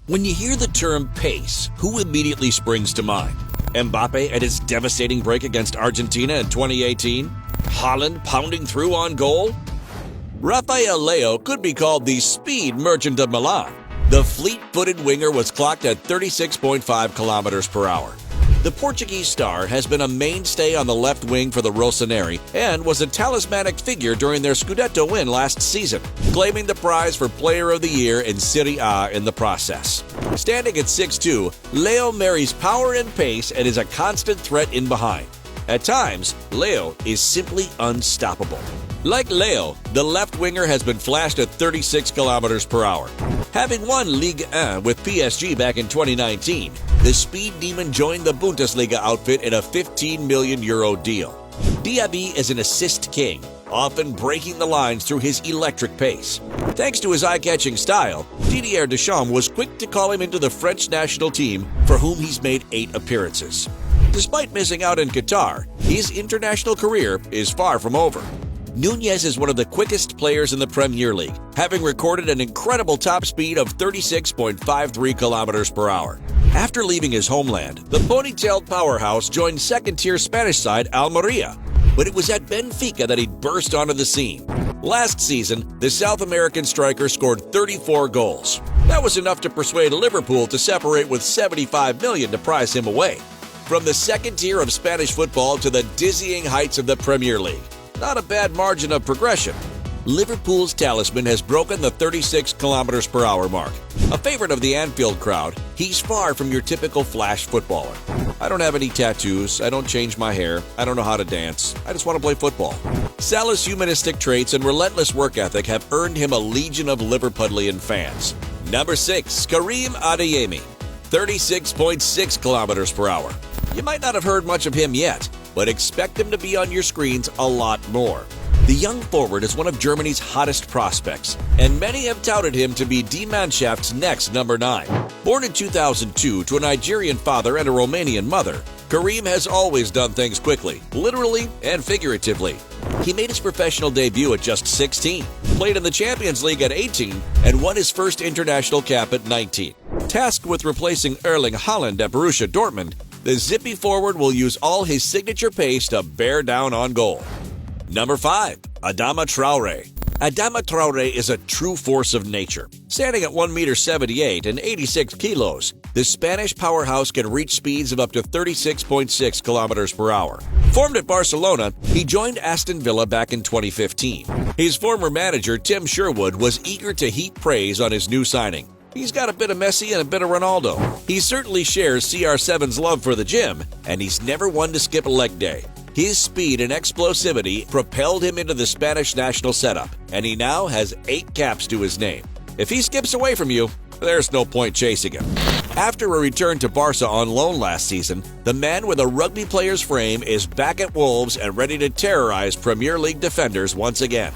When you hear the term pace, who immediately springs to mind? Mbappe at his devastating break against Argentina in 2018? Haaland pounding through on goal? Rafael Leao could be called the speed merchant of Milan. The fleet-footed winger was clocked at 36.5 kilometers per hour. The Portuguese star has been a mainstay on the left wing for the Rossoneri and was a talismanic figure during their Scudetto win last season, claiming the prize for Player of the Year in Serie A in the process. Standing at 6'2", Leao marries power and pace and is a constant threat in behind. At times, Leao is simply unstoppable. Like Leao, the left winger has been flashed at 36 kilometers per hour. Having won Ligue 1 with PSG back in 2019, the speed demon joined the Bundesliga outfit in a €15 million deal. Diaby is an assist king, often breaking the lines through his electric pace. Thanks to his eye-catching style, Didier Deschamps was quick to call him into the French national team, for whom he's made 8 appearances. Despite missing out in Qatar, his international career is far from over. Nunez is one of the quickest players in the Premier League, having recorded an incredible top speed of 36.53 kilometers per hour. After leaving his homeland, the ponytailed powerhouse joined second-tier Spanish side Almeria, but it was at Benfica that he burst onto the scene. Last season, the South American striker scored 34 goals. That was enough to persuade Liverpool to separate with $75 million to prize him away. From the second tier of Spanish football to the dizzying heights of the Premier League. Not a bad margin of progression. Liverpool's talisman has broken the 36 kilometers per hour mark. A favorite of the Anfield crowd, he's far from your typical flash footballer. I don't have any tattoos, I don't change my hair, I don't know how to dance, I just want to play football. Salah's humanistic traits and relentless work ethic have earned him a legion of Liverpudlian fans. Number 6, Karim Adeyemi, 36.6 kilometers per hour. You might not have heard much of him yet, but expect him to be on your screens a lot more. The young forward is one of Germany's hottest prospects, and many have touted him to be Die Mannschafts' next number 9. Born in 2002 to a Nigerian father and a Romanian mother, Karim has always done things quickly, literally and figuratively. He made his professional debut at just 16, played in the Champions League at 18, and won his first international cap at 19. Tasked with replacing Erling Haaland at Borussia Dortmund, the zippy forward will use all his signature pace to bear down on goal. Number 5, Adama Traoré. Adama Traoré is a true force of nature. Standing at 1.78 and 86 kilos, the Spanish powerhouse can reach speeds of up to 36.6 kilometers per hour. Formed at Barcelona, he joined Aston Villa back in 2015. His former manager, Tim Sherwood, was eager to heap praise on his new signing. He's got a bit of Messi and a bit of Ronaldo. He certainly shares CR7's love for the gym, and he's never one to skip a leg day. His speed and explosivity propelled him into the Spanish national setup, and he now has 8 caps to his name. If he skips away from you, there's no point chasing him. After a return to Barca on loan last season, the man with a rugby player's frame is back at Wolves and ready to terrorize Premier League defenders once again.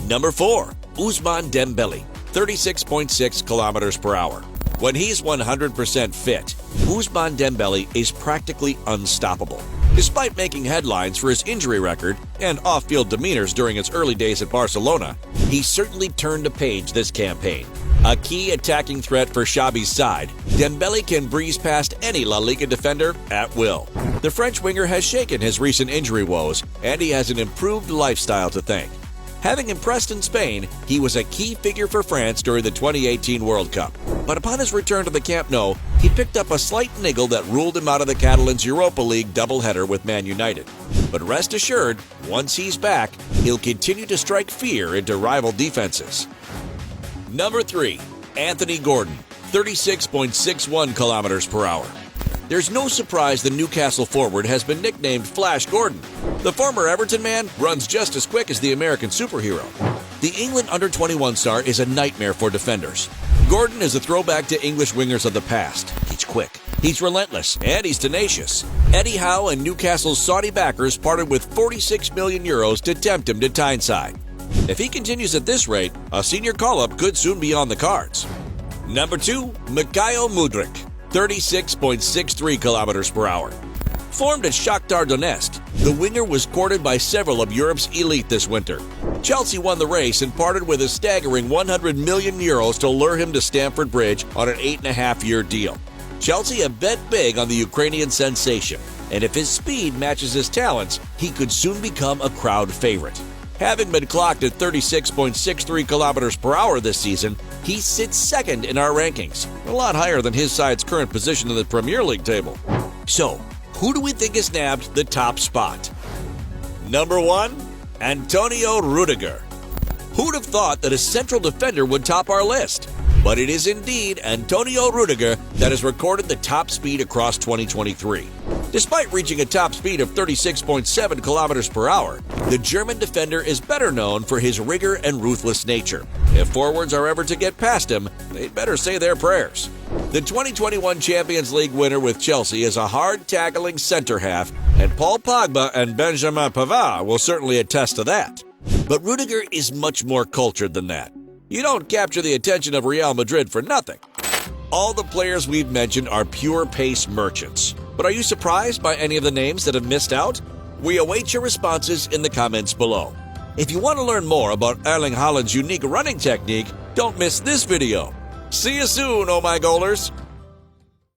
Number 4, Ousmane Dembele, 36.6 kilometers per hour. When he's 100% fit, Ousmane Dembele is practically unstoppable. Despite making headlines for his injury record and off-field demeanors during his early days at Barcelona, he certainly turned a page this campaign. A key attacking threat for Xavi's side, Dembele can breeze past any La Liga defender at will. The French winger has shaken his recent injury woes, and he has an improved lifestyle to thank. Having impressed in Spain, he was a key figure for France during the 2018 World Cup. But upon his return to the Camp Nou, he picked up a slight niggle that ruled him out of the Catalans' Europa League doubleheader with Man United. But rest assured, once he's back, he'll continue to strike fear into rival defenses. Number 3, Anthony Gordon, 36.61 kilometers per hour. There's no surprise the Newcastle forward has been nicknamed Flash Gordon. The former Everton man runs just as quick as the American superhero. The England under-21 star is a nightmare for defenders. Gordon is a throwback to English wingers of the past. He's quick, he's relentless, and he's tenacious. Eddie Howe and Newcastle's Saudi backers parted with €46 million to tempt him to Tyneside. If he continues at this rate, a senior call-up could soon be on the cards. Number 2, Mikhail Mudryk, 36.63 kilometers per hour. Formed at Shakhtar Donetsk, The winger was courted by several of Europe's elite this winter. Chelsea won the race and parted with a staggering €100 million to lure him to Stamford Bridge on an 8.5-year deal. Chelsea have bet big on the Ukrainian sensation, and if his speed matches his talents, he could soon become a crowd favorite. Having been clocked at 36.63 kilometers per hour this season, he sits second in our rankings, a lot higher than his side's current position in the Premier League table. So, who do we think has nabbed the top spot? Number 1, Antonio Rudiger. Who'd have thought that a central defender would top our list? But it is indeed Antonio Rudiger that has recorded the top speed across 2023. Despite reaching a top speed of 36.7 kilometers per hour, the German defender is better known for his rigor and ruthless nature. If forwards are ever to get past him, they'd better say their prayers. The 2021 Champions League winner with Chelsea is a hard-tackling center-half, and Paul Pogba and Benjamin Pavard will certainly attest to that. But Rudiger is much more cultured than that. You don't capture the attention of Real Madrid for nothing. All the players we've mentioned are pure pace merchants. But are you surprised by any of the names that have missed out? We await your responses in the comments below. If you want to learn more about Erling Haaland's unique running technique, don't miss this video. See you soon, oh my goalers!